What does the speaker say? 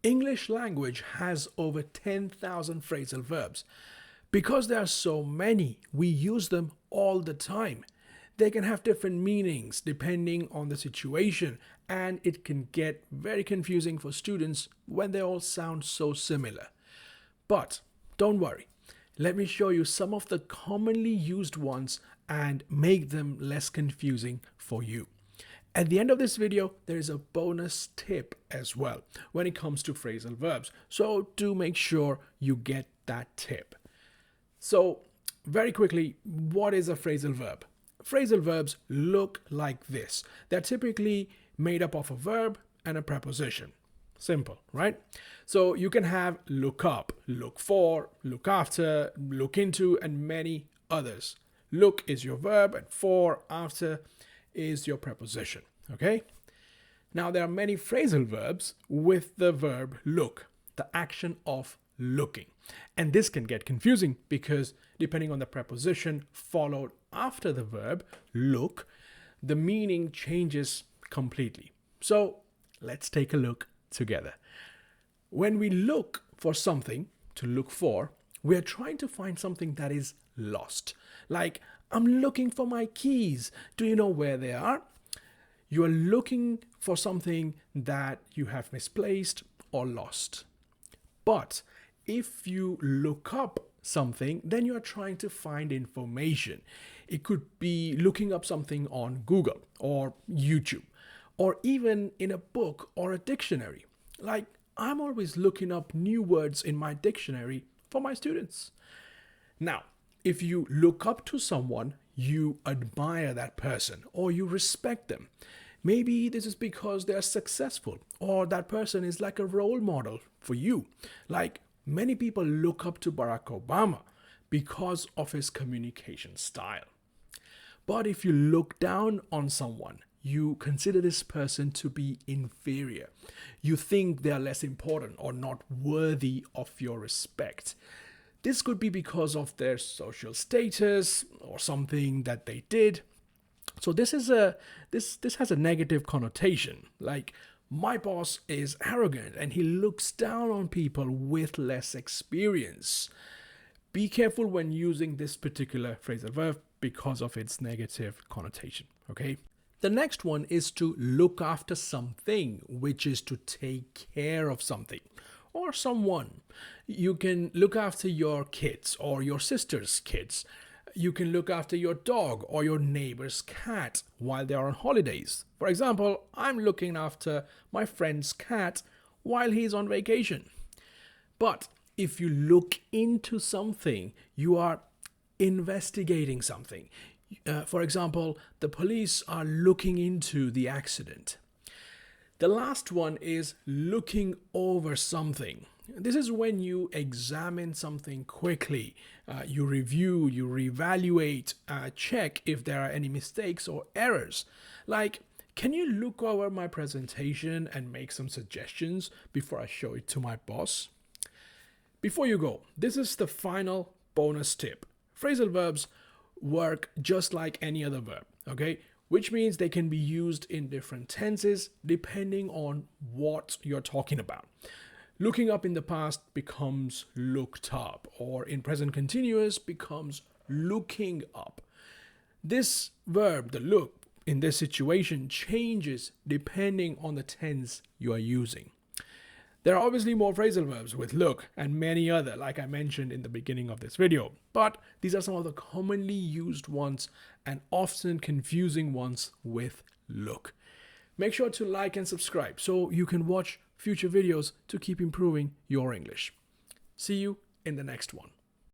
English language has over 10,000 phrasal verbs. Because there are so many, we use them all the time. They can have different meanings depending on the situation, and it can get very confusing for students when they all sound so similar. But don't worry, let me show you some of the commonly used ones and make them less confusing for you. At the end of this video, there is a bonus tip as well when it comes to phrasal verbs. So do make sure you get that tip. So very quickly, what is a phrasal verb? Phrasal verbs look like this. They're typically made up of a verb and a preposition. Simple, right? So you can have look up, look for, look after, look into, and many others. Look is your verb, and for, after is your preposition. Okay? Now there are many phrasal verbs with the verb look, the action of looking. And this can get confusing because depending on the preposition followed after the verb look, the meaning changes completely. So let's take a look together. When we look for something to look for, we are trying to find something that is lost. Like, I'm looking for my keys. Do you know where they are? You are looking for something that you have misplaced or lost. But if you look up something, then you are trying to find information. It could be looking up something on Google or YouTube, or even in a book or a dictionary. Like, I'm always looking up new words in my dictionary for my students. Now, if you look up to someone, you admire that person or you respect them. Maybe this is because they are successful or that person is like a role model for you. Like, many people look up to Barack Obama because of his communication style. But if you look down on someone, you consider this person to be inferior. You think they are less important or not worthy of your respect. This could be because of their social status or something that they did. So this has a negative connotation. Like, my boss is arrogant and he looks down on people with less experience. Be careful when using this particular phrasal verb because of its negative connotation, okay? The next one is to look after something, which is to take care of something or someone. You can look after your kids or your sister's kids. You can look after your dog or your neighbor's cat while they are on holidays. For example, I'm looking after my friend's cat while he's on vacation. But if you look into something, you are investigating something. For example, the police are looking into the accident. The last one is looking over something. This is when you examine something quickly. You review, you reevaluate, check if there are any mistakes or errors. Like, can you look over my presentation and make some suggestions before I show it to my boss? Before you go, this is the final bonus tip. Phrasal verbs work just like any other verb, okay? Which means they can be used in different tenses depending on what you're talking about. Looking up in the past becomes looked up, or in present continuous becomes looking up. This verb, the look, in this situation changes depending on the tense you are using. There are obviously more phrasal verbs with look and many other, like I mentioned in the beginning of this video, but these are some of the commonly used ones and often confusing ones with look. Make sure to like and subscribe so you can watch future videos to keep improving your English. See you in the next one.